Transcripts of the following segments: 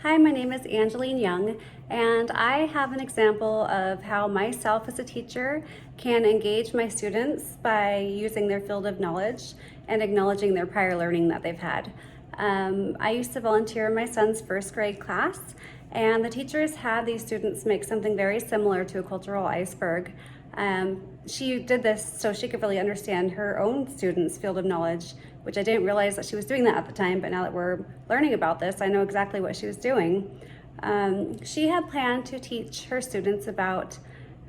Hi, my name is Angeline Young, and I have an example of how myself as a teacher can engage my students by using their field of knowledge and acknowledging their prior learning that they've had. I used to volunteer in my son's first grade class, and the teachers had these students make something very similar to a cultural iceberg. She did this so she could really understand her own students' field of knowledge, which I didn't realize that she was doing that at the time, but now that we're learning about this, I know exactly what she was doing. She had planned to teach her students about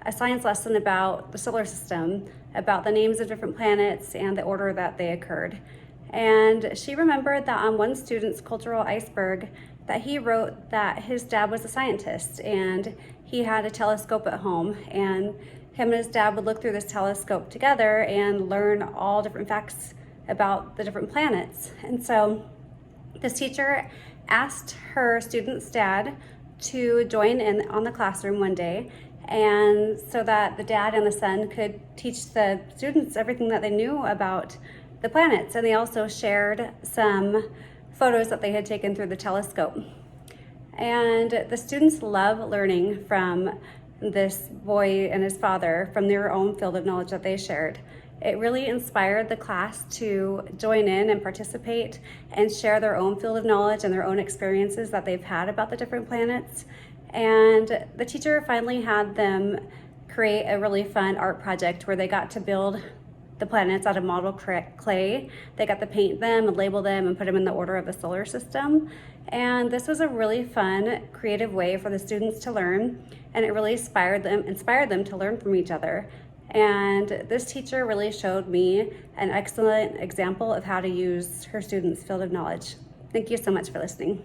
a science lesson about the solar system, about the names of different planets and the order that they occurred. And she remembered that on one student's cultural iceberg that he wrote that his dad was a scientist and he had a telescope at home, and him and his dad would look through this telescope together and learn all different facts about the different planets. And so this teacher asked her student's dad to join in on the classroom one day, and so that the dad and the son could teach the students everything that they knew about the planets. And they also shared some photos that they had taken through the telescope. And the students love learning from this boy and his father, from their own field of knowledge that they shared. It really inspired the class to join in and participate and share their own field of knowledge and their own experiences that they've had about the different planets. And the teacher finally had them create a really fun art project where they got to build the planets out of model clay. They got to paint them and label them and put them in the order of the solar system. And this was a really fun, creative way for the students to learn, and it really inspired them to learn from each other. And this teacher really showed me an excellent example of how to use her students' field of knowledge. Thank you so much for listening.